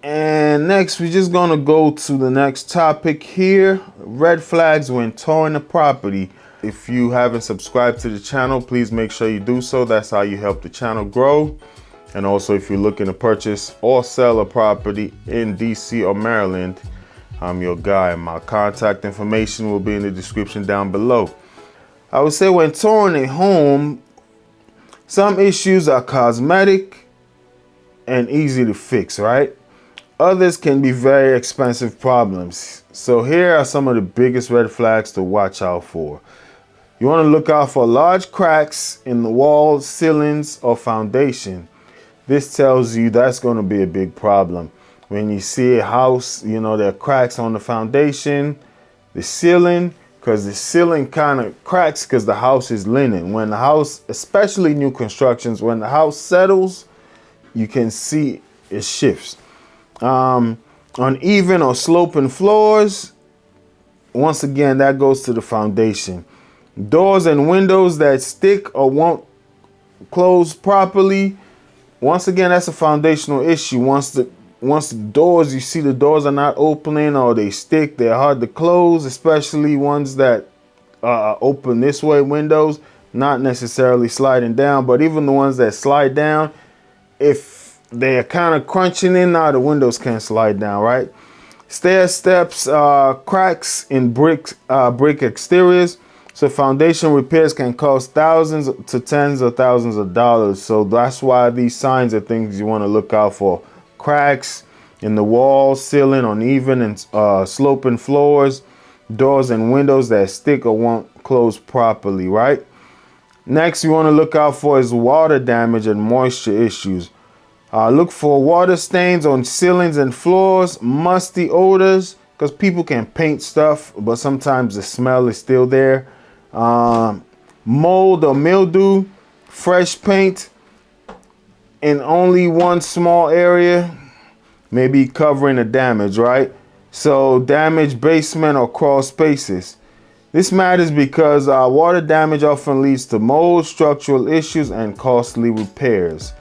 And next, we're just gonna go to the next topic here. Red flags when touring a property. If you haven't subscribed to the channel, please make sure you do so. That's how you help the channel grow. And also, if you're looking to purchase or sell a property in DC or Maryland, I'm your guy. My contact information will be in the description down below. I would say when touring a home, some issues are cosmetic and easy to fix, right? Others can be very expensive problems. So here are some of the biggest red flags to watch out for. You want to look out for large cracks in the walls, ceilings, or foundation. This tells you that's going to be a big problem. When you see a house, you know, there are cracks on the foundation, the ceiling, because the ceiling kind of cracks because the house is linen. When the house, especially new constructions, when the house settles, you can see it shifts. Uneven or sloping floors, once again, that goes to the foundation. Doors and windows that stick or won't close properly, once again, that's a foundational issue. Once the doors, you see the doors are not opening or they stick, they're hard to close, especially ones that open this way, windows, not necessarily sliding down, but even the ones that slide down, if they're kind of crunching in, now the windows can't slide down, right? Stair steps, cracks in brick exteriors. So foundation repairs can cost thousands to tens of thousands of dollars. So that's why these signs are things you want to look out for. Cracks in the walls, ceiling, uneven and sloping floors, doors and windows that stick or won't close properly, right? Next, you want to look out for is water damage and moisture issues. Look for water stains on ceilings and floors, musty odors, because people can paint stuff, but sometimes the smell is still there. Mold or mildew, fresh paint in only one small area, maybe covering the damage, right? So damaged basement or crawl spaces. This matters because water damage often leads to mold, structural issues, and costly repairs.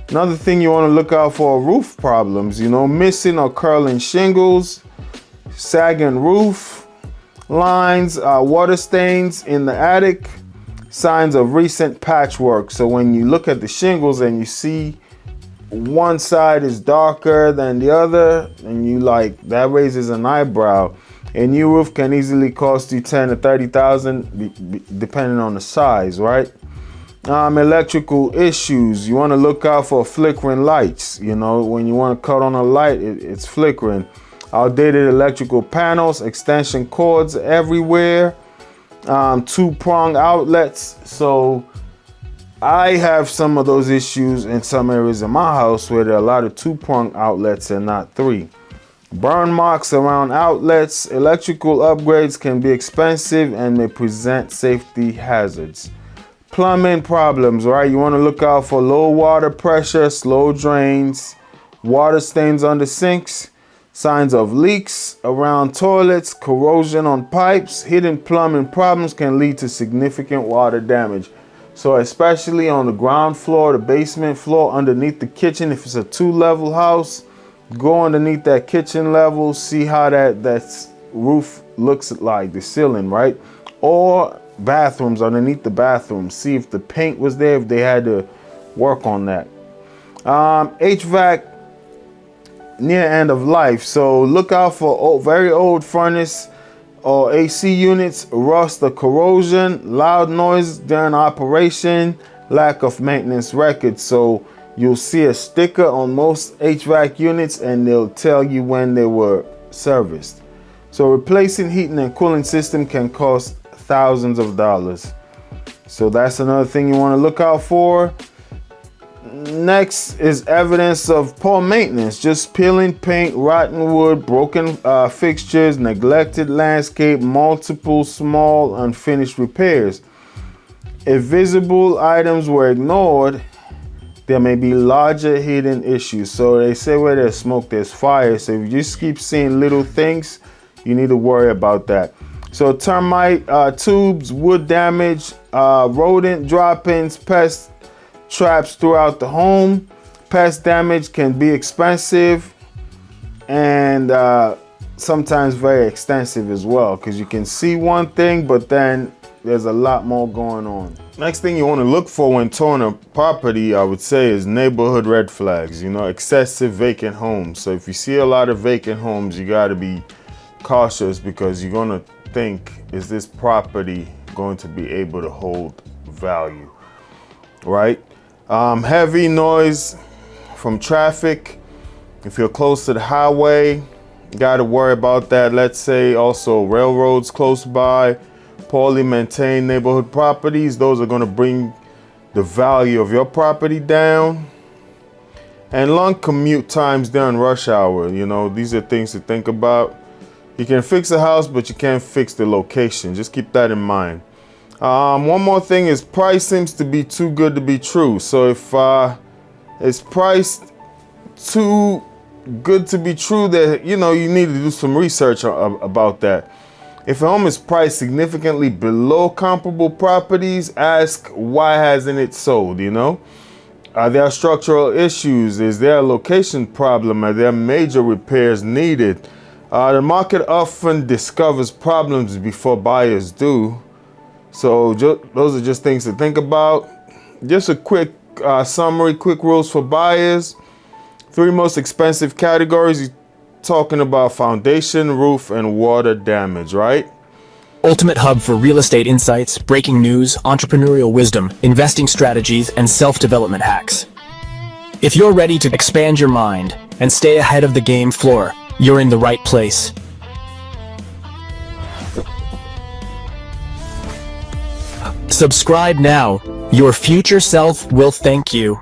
Another thing you want to look out for are roof problems, you know, missing or curling shingles, sagging roof lines, water stains in the attic, signs of recent patchwork. So when you look at the shingles and you see one side is darker than the other, and you like, that raises an eyebrow. A new roof can easily cost you 10 to 30,000 depending on the size, right? Electrical issues. You want to look out for flickering lights. You know, when you want to cut on a light, it's flickering. Outdated electrical panels, extension cords everywhere, two-prong outlets. So I have some of those issues in some areas of my house where there are a lot of two-prong outlets and not three. Burn marks around outlets. Electrical upgrades can be expensive and may present safety hazards. Plumbing problems, right? You want to look out for low water pressure, slow drains, water stains on the sinks, signs of leaks around toilets, corrosion on pipes. Hidden plumbing problems can lead to significant water damage. So especially on the ground floor, the basement floor, underneath the kitchen, if it's a 2-level house, go underneath that kitchen level, see how that roof looks like, the ceiling, right? Or bathrooms, underneath the bathroom, see if the paint was there, if they had to work on that. HVAC near end of life, so look out for very old furnace or AC units, rust or corrosion, loud noise during operation, lack of maintenance records. So you'll see a sticker on most HVAC units and they'll tell you when they were serviced. So replacing heating and cooling system can cost thousands of dollars. So that's another thing you want to look out for. Next is evidence of poor maintenance, just peeling paint, rotten wood, broken fixtures, neglected landscape, multiple small unfinished repairs. If visible items were ignored, there may be larger hidden issues. So they say where there's smoke, there's fire. So if you just keep seeing little things, you need to worry about that. So termite tubes, wood damage, rodent droppings, pest traps throughout the home. Pest damage can be expensive. and sometimes very extensive as well, because you can see one thing, but then there's a lot more going on. Next thing you want to look for when touring a property, I would say, is neighborhood red flags. You know, excessive vacant homes. So if you see a lot of vacant homes, you got to be cautious, because you're going to think, is this property going to be able to hold value, right? Heavy noise from traffic. If you're close to the highway, you got to worry about that. Let's say also railroads close by, poorly maintained neighborhood properties. Those are going to bring the value of your property down. And long commute times during rush hour. You know, these are things to think about. You can fix a house, but you can't fix the location. Just keep that in mind. One more thing is price seems to be too good to be true. So if it's priced too good to be true, that, you know, you need to do some research about that. If a home is priced significantly below comparable properties, ask, why hasn't it sold, you know? Are there structural issues? Is there a location problem? Are there major repairs needed? The market often discovers problems before buyers do. So those are just things to think about. Just a quick summary, quick rules for buyers. 3 most expensive categories. You're talking about foundation, roof, and water damage, right? Ultimate hub for real estate insights, breaking news, entrepreneurial wisdom, investing strategies, and self-development hacks. If you're ready to expand your mind and stay ahead of the game floor, you're in the right place. Subscribe now. Your future self will thank you.